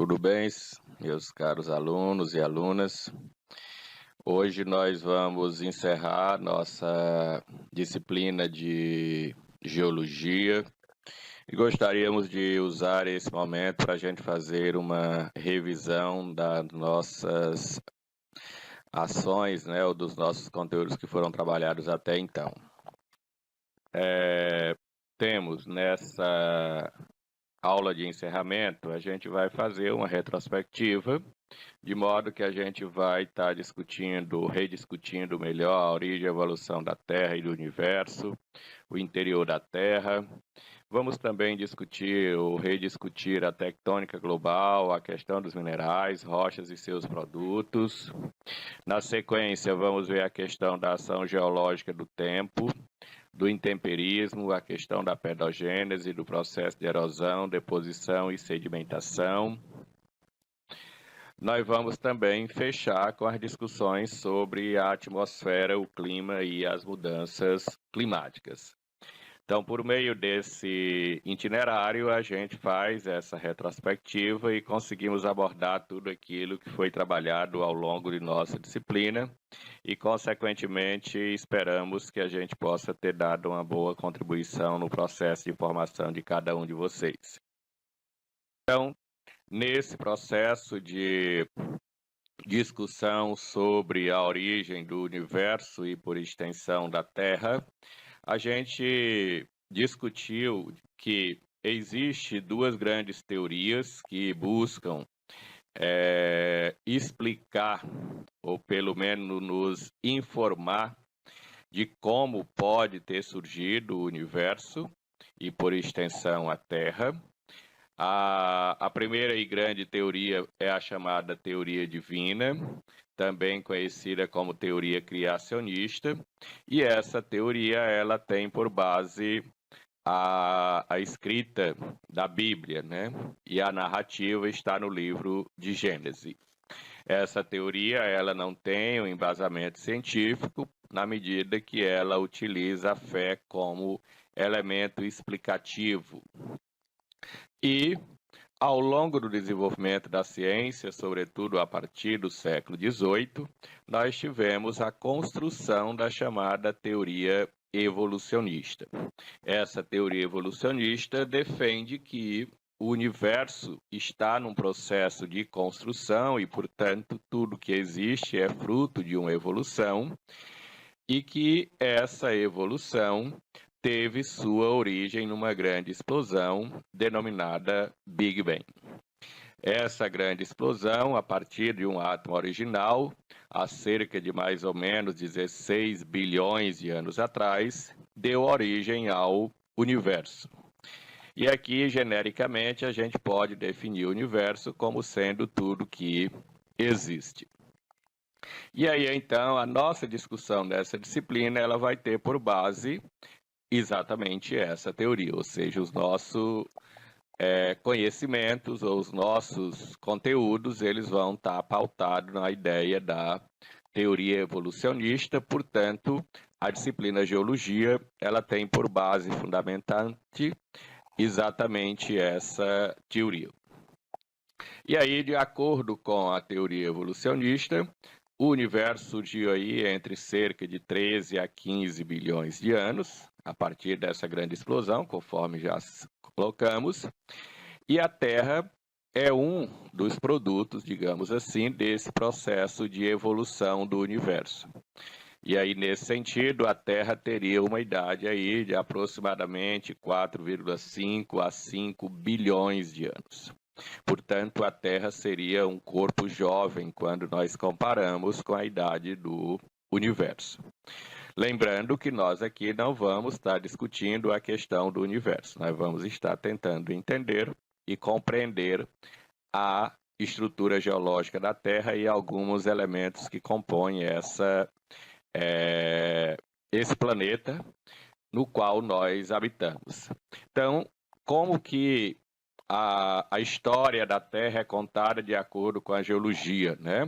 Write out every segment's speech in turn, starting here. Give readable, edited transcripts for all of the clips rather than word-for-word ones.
Tudo bem, meus caros alunos e alunas? Hoje nós vamos encerrar nossa disciplina de Geologia e gostaríamos de usar esse momento para a gente fazer uma revisão das nossas ações, né, ou dos nossos conteúdos que foram trabalhados até então. Temos nessa aula de encerramento, a gente vai fazer uma retrospectiva, de modo que a gente vai estar rediscutindo melhor a origem e a evolução da Terra e do universo, o interior da Terra. Vamos também discutir ou rediscutir a tectônica global, a questão dos minerais, rochas e seus produtos. Na sequência, vamos ver a questão da ação geológica do tempo, do intemperismo, a questão da pedogênese, do processo de erosão, deposição e sedimentação. Nós vamos também fechar com as discussões sobre a atmosfera, o clima e as mudanças climáticas. Então, por meio desse itinerário, a gente faz essa retrospectiva e conseguimos abordar tudo aquilo que foi trabalhado ao longo de nossa disciplina e, consequentemente, esperamos que a gente possa ter dado uma boa contribuição no processo de formação de cada um de vocês. Então, nesse processo de discussão sobre a origem do universo e, por extensão, da Terra, a gente discutiu que existe duas grandes teorias que buscam explicar, ou pelo menos nos informar, de como pode ter surgido o universo e, por extensão, a Terra. A primeira e grande teoria é a chamada teoria divina, também conhecida como teoria criacionista, e essa teoria ela tem por base a escrita da Bíblia, né? E a narrativa está no livro de Gênesis. Essa teoria ela não tem um embasamento científico, na medida que ela utiliza a fé como elemento explicativo. E, ao longo do desenvolvimento da ciência, sobretudo a partir do século XVIII, nós tivemos a construção da chamada teoria evolucionista. Essa teoria evolucionista defende que o universo está num processo de construção e, portanto, tudo que existe é fruto de uma evolução e que essa evolução teve sua origem numa grande explosão denominada Big Bang. Essa grande explosão, a partir de um átomo original, há cerca de mais ou menos 16 bilhões de anos atrás, deu origem ao universo. E aqui, genericamente, a gente pode definir o universo como sendo tudo que existe. E aí, então, a nossa discussão dessa disciplina ela vai ter por base exatamente essa teoria, ou seja, os nossos conhecimentos ou os nossos conteúdos, eles vão estar pautados na ideia da teoria evolucionista, portanto, a disciplina Geologia, ela tem por base fundamentante exatamente essa teoria. E aí, de acordo com a teoria evolucionista, o universo surgiu aí entre cerca de 13 a 15 bilhões de anos, a partir dessa grande explosão, conforme já colocamos, e a Terra é um dos produtos, digamos assim, desse processo de evolução do universo. E aí, nesse sentido, a Terra teria uma idade aí de aproximadamente 4,5 a 5 bilhões de anos. Portanto, a Terra seria um corpo jovem quando nós comparamos com a idade do universo. Lembrando que nós aqui não vamos estar discutindo a questão do universo, nós vamos estar tentando entender e compreender a estrutura geológica da Terra e alguns elementos que compõem esse planeta no qual nós habitamos. Então, como que a história da Terra é contada de acordo com a geologia, né?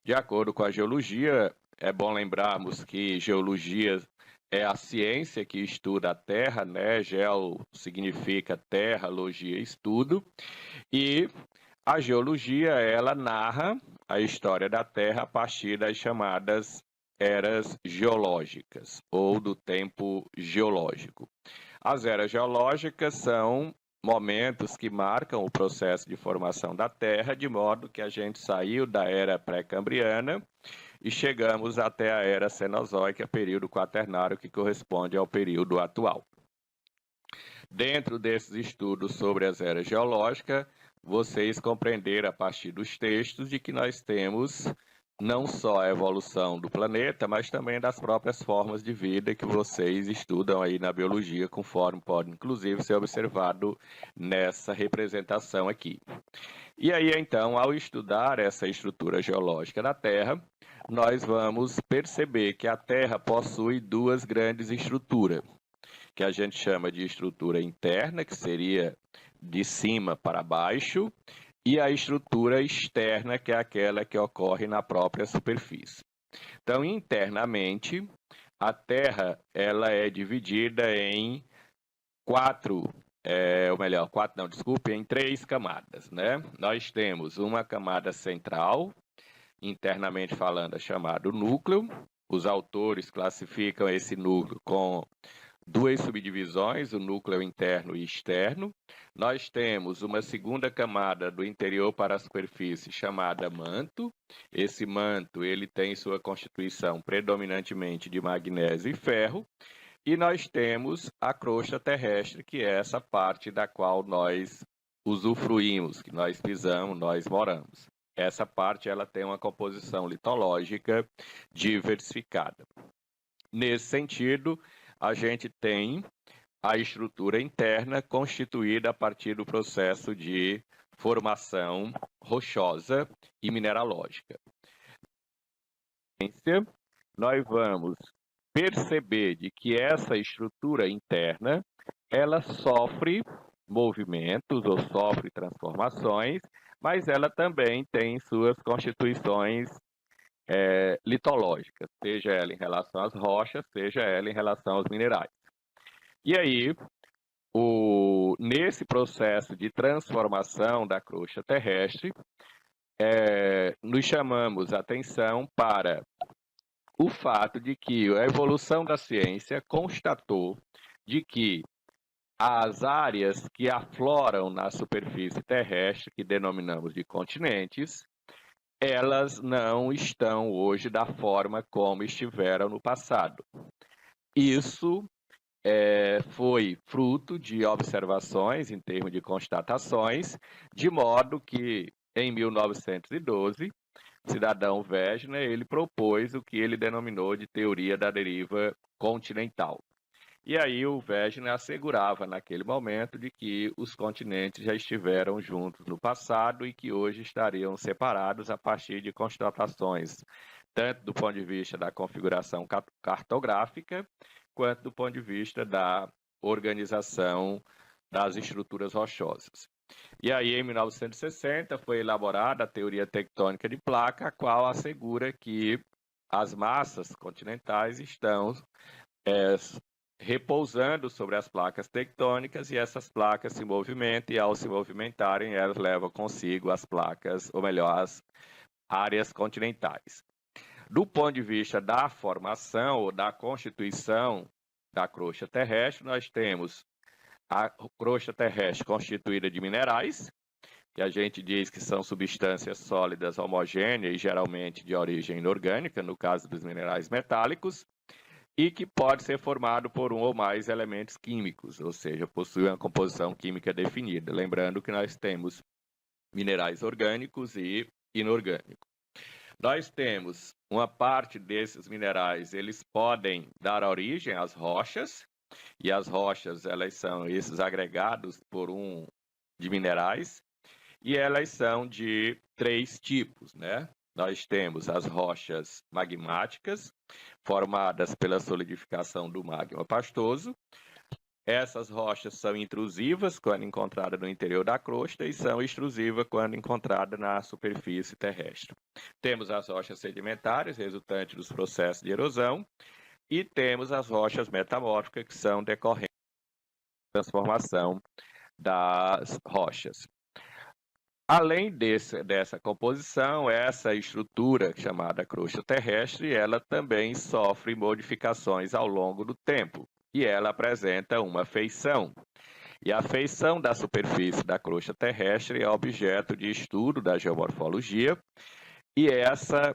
De acordo com a geologia, é bom lembrarmos que geologia é a ciência que estuda a Terra, né? Geo significa terra, logia, estudo, e A geologia, ela narra a história da Terra a partir das chamadas eras geológicas ou do tempo geológico. As eras geológicas são momentos que marcam o processo de formação da Terra, de modo que a gente saiu da era pré-cambriana e chegamos até a era Cenozoica, período quaternário, que corresponde ao período atual. Dentro desses estudos sobre as eras geológicas, vocês compreenderam a partir dos textos de que nós temos não só a evolução do planeta, mas também das próprias formas de vida que vocês estudam aí na biologia, conforme pode, inclusive, ser observado nessa representação aqui. E aí, então, ao estudar essa estrutura geológica da Terra, nós vamos perceber que a Terra possui duas grandes estruturas, que a gente chama de estrutura interna, que seria de cima para baixo, e a estrutura externa, que é aquela que ocorre na própria superfície. Então, internamente, a Terra ela é dividida em em três camadas, né? Nós temos uma camada central, internamente falando, é chamado núcleo. Os autores classificam esse núcleo com duas subdivisões, o núcleo interno e externo. Nós temos uma segunda camada do interior para a superfície chamada manto. Esse manto ele tem sua constituição predominantemente de magnésio e ferro. E nós temos a crosta terrestre, que é essa parte da qual nós usufruímos, que nós pisamos, nós moramos. Essa parte ela tem uma composição litológica diversificada. Nesse sentido, a gente tem a estrutura interna constituída a partir do processo de formação rochosa e mineralógica. Nós vamos perceber de que essa estrutura interna ela sofre movimentos ou sofre transformações, mas ela também tem suas constituições litológicas, seja ela em relação às rochas, seja ela em relação aos minerais. E aí, nesse processo de transformação da crosta terrestre, nos chamamos a atenção para o fato de que a evolução da ciência constatou de que as áreas que afloram na superfície terrestre, que denominamos de continentes, elas não estão hoje da forma como estiveram no passado. Isso foi fruto de observações em termos de constatações, de modo que, em 1912, o cidadão Wegener ele propôs o que ele denominou de teoria da deriva continental. E aí o Wegener assegurava naquele momento de que os continentes já estiveram juntos no passado e que hoje estariam separados a partir de constatações, tanto do ponto de vista da configuração cartográfica, quanto do ponto de vista da organização das estruturas rochosas. E aí, em 1960, foi elaborada a teoria tectônica de placa, a qual assegura que as massas continentais estão repousando sobre as placas tectônicas e essas placas se movimentam e, ao se movimentarem, elas levam consigo as placas, ou melhor, as áreas continentais. Do ponto de vista da formação ou da constituição da crosta terrestre, nós temos a crosta terrestre constituída de minerais, que a gente diz que são substâncias sólidas homogêneas e geralmente de origem inorgânica, no caso dos minerais metálicos, e que pode ser formado por um ou mais elementos químicos, ou seja, possui uma composição química definida. Lembrando que nós temos minerais orgânicos e inorgânicos. Nós temos uma parte desses minerais, eles podem dar origem às rochas, e as rochas, elas são esses agregados de minerais, e elas são de três tipos, né? Nós temos as rochas magmáticas, formadas pela solidificação do magma pastoso. Essas rochas são intrusivas quando encontradas no interior da crosta e são extrusivas quando encontradas na superfície terrestre. Temos as rochas sedimentares, resultantes dos processos de erosão, e temos as rochas metamórficas, que são decorrentes da transformação das rochas. Além dessa composição, essa estrutura chamada crosta terrestre, ela também sofre modificações ao longo do tempo, e ela apresenta uma feição. E a feição da superfície da crosta terrestre é objeto de estudo da geomorfologia, e essa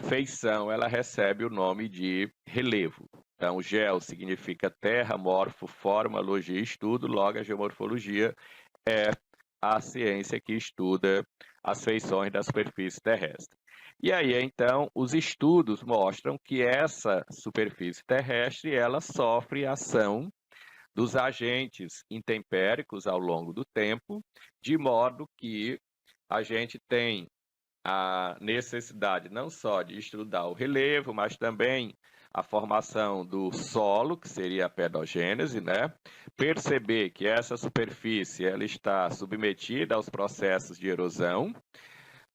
feição ela recebe o nome de relevo. Então, geo significa terra, morfo, forma, logia, estudo, logo a geomorfologia é a ciência que estuda as feições da superfície terrestre. E aí, então, os estudos mostram que essa superfície terrestre ela sofre ação dos agentes intempéricos ao longo do tempo, de modo que a gente tem a necessidade não só de estudar o relevo, mas também a formação do solo, que seria a pedogênese, né? Perceber que essa superfície ela está submetida aos processos de erosão,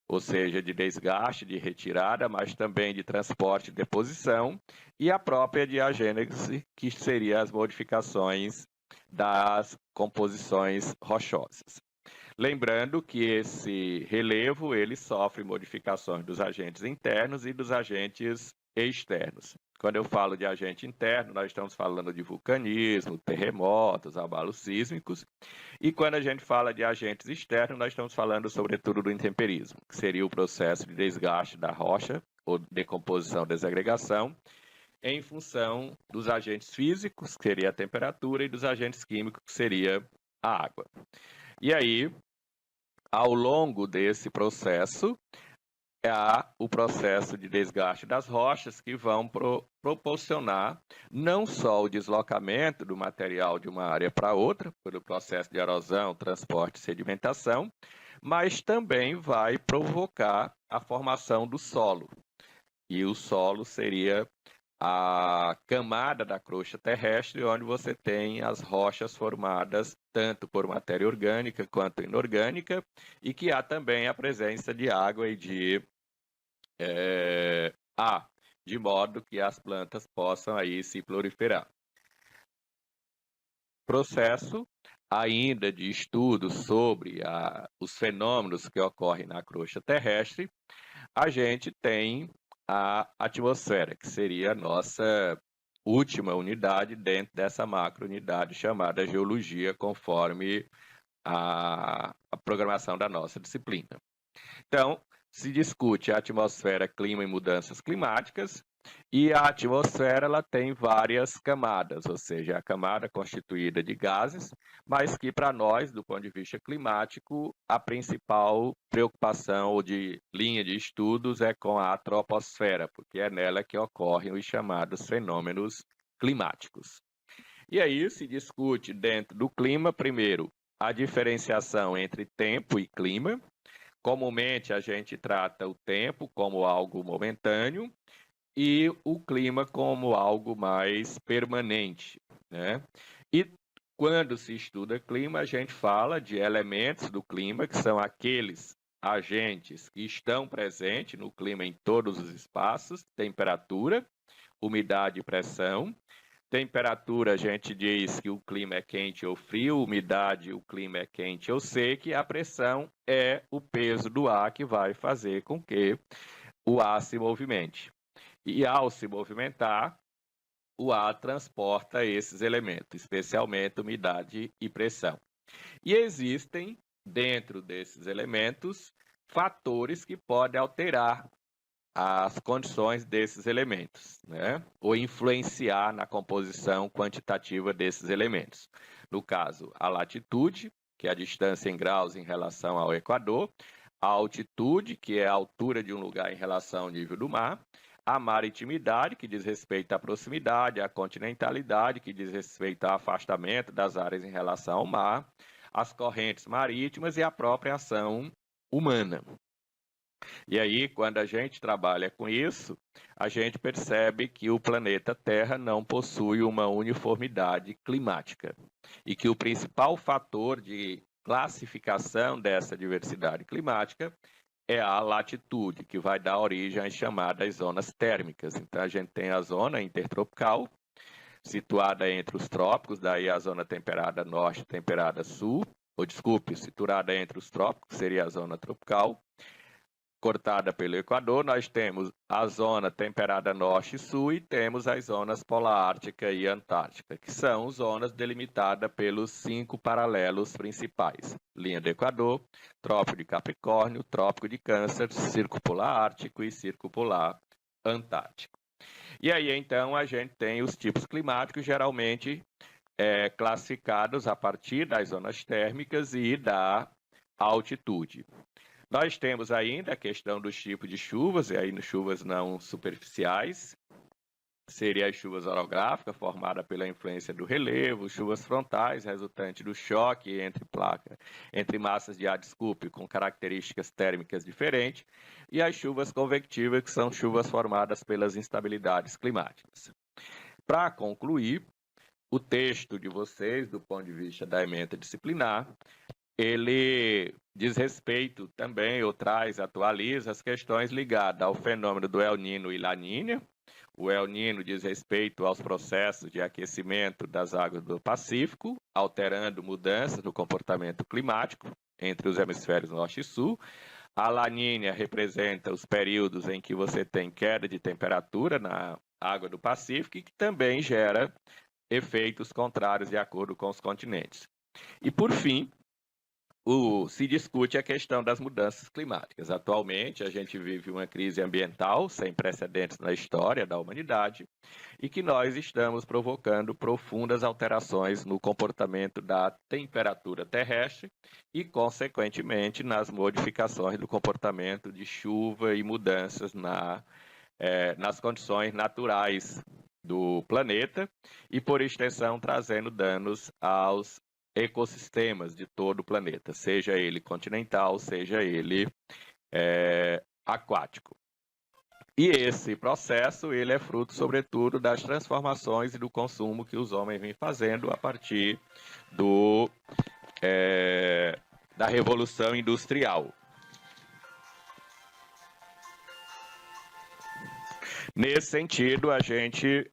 ou seja, de desgaste, de retirada, mas também de transporte e deposição, e a própria diagênese, que seria as modificações das composições rochosas. Lembrando que esse relevo ele sofre modificações dos agentes internos e dos agentes externos. Quando eu falo de agente interno, nós estamos falando de vulcanismo, terremotos, abalos sísmicos. E quando a gente fala de agentes externos, nós estamos falando sobretudo do intemperismo, que seria o processo de desgaste da rocha, ou decomposição, desagregação, em função dos agentes físicos, que seria a temperatura, e dos agentes químicos, que seria a água. E aí, ao longo desse processo, há o processo de desgaste das rochas que vão proporcionar não só o deslocamento do material de uma área para outra, pelo processo de erosão, transporte e sedimentação, mas também vai provocar a formação do solo. E o solo seria a camada da crosta terrestre, onde você tem as rochas formadas tanto por matéria orgânica quanto inorgânica, e que há também a presença de água e de ar, de modo que as plantas possam aí se proliferar. Processo ainda de estudo sobre os fenômenos que ocorrem na crosta terrestre, a gente tem a atmosfera, que seria a nossa última unidade dentro dessa macro-unidade chamada geologia, conforme a programação da nossa disciplina. Então, se discute a atmosfera, clima e mudanças climáticas, e a atmosfera ela tem várias camadas, ou seja, a camada constituída de gases, mas que para nós, do ponto de vista climático, a principal preocupação ou de linha de estudos é com a troposfera, porque é nela que ocorrem os chamados fenômenos climáticos. E aí se discute dentro do clima, primeiro, a diferenciação entre tempo e clima. Comumente a gente trata o tempo como algo momentâneo e o clima como algo mais permanente, né? E quando se estuda clima, a gente fala de elementos do clima, que são aqueles agentes que estão presentes no clima em todos os espaços: temperatura, umidade e pressão. Temperatura, a gente diz que o clima é quente ou frio, umidade, o clima é quente ou seco, e a pressão é o peso do ar que vai fazer com que o ar se movimente. E ao se movimentar, o ar transporta esses elementos, especialmente umidade e pressão. E existem, dentro desses elementos, fatores que podem alterar as condições desses elementos, né? Ou influenciar na composição quantitativa desses elementos. No caso, a latitude, que é a distância em graus em relação ao Equador, a altitude, que é a altura de um lugar em relação ao nível do mar, a maritimidade, que diz respeito à proximidade, a continentalidade, que diz respeito ao afastamento das áreas em relação ao mar, as correntes marítimas e a própria ação humana. E aí, quando a gente trabalha com isso, a gente percebe que o planeta Terra não possui uma uniformidade climática e que o principal fator de classificação dessa diversidade climática é a latitude, que vai dar origem às chamadas zonas térmicas. Então, a gente tem a zona intertropical, situada entre os trópicos, daí a zona temperada norte e temperada sul, situada entre os trópicos, seria a zona tropical, cortada pelo Equador. Nós temos a zona temperada norte e sul e temos as zonas polar ártica e antártica, que são zonas delimitadas pelos 5 paralelos principais: linha do Equador, Trópico de Capricórnio, Trópico de Câncer, Círculo Polar Ártico e Círculo Polar Antártico. E aí, então, a gente tem os tipos climáticos, geralmente classificados a partir das zonas térmicas e da altitude. Nós temos ainda a questão dos tipos de chuvas, e aí chuvas não superficiais, seria as chuvas orográficas, formadas pela influência do relevo, chuvas frontais, resultante do choque entre massas de ar, com características térmicas diferentes, e as chuvas convectivas, que são chuvas formadas pelas instabilidades climáticas. Para concluir, o texto de vocês, do ponto de vista da ementa disciplinar, ele diz respeito também, ou atualiza as questões ligadas ao fenômeno do El Niño e La Niña. O El Niño diz respeito aos processos de aquecimento das águas do Pacífico, alterando mudanças no comportamento climático entre os hemisférios norte e sul. A La Niña representa os períodos em que você tem queda de temperatura na água do Pacífico e que também gera efeitos contrários de acordo com os continentes. E, por fim, se discute a questão das mudanças climáticas. Atualmente, a gente vive uma crise ambiental sem precedentes na história da humanidade e que nós estamos provocando profundas alterações no comportamento da temperatura terrestre e, consequentemente, nas modificações do comportamento de chuva e mudanças nas condições naturais do planeta e, por extensão, trazendo danos aos ecossistemas de todo o planeta, seja ele continental, seja ele aquático. E esse processo ele é fruto, sobretudo, das transformações e do consumo que os homens vêm fazendo a partir da Revolução Industrial. Nesse sentido, a gente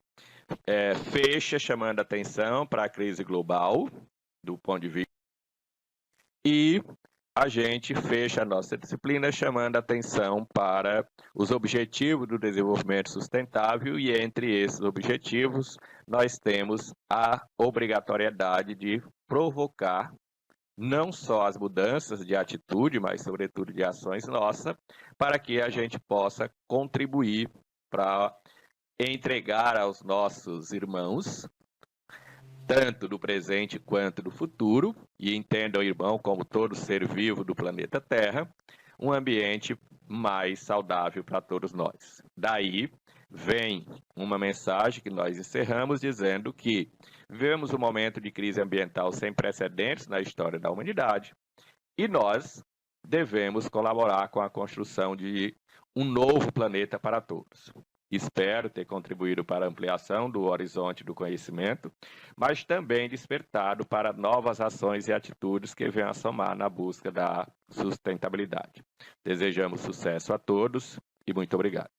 fecha chamando atenção para a crise global, do ponto de vista, e a gente fecha a nossa disciplina chamando atenção para os objetivos do desenvolvimento sustentável, e entre esses objetivos nós temos a obrigatoriedade de provocar não só as mudanças de atitude, mas sobretudo de ações nossas, para que a gente possa contribuir para entregar aos nossos irmãos, tanto do presente quanto do futuro, e entendam o irmão como todo ser vivo do planeta Terra, um ambiente mais saudável para todos nós. Daí vem uma mensagem que nós encerramos dizendo que vivemos um momento de crise ambiental sem precedentes na história da humanidade e nós devemos colaborar com a construção de um novo planeta para todos. Espero ter contribuído para a ampliação do horizonte do conhecimento, mas também despertado para novas ações e atitudes que venham a somar na busca da sustentabilidade. Desejamos sucesso a todos e muito obrigado.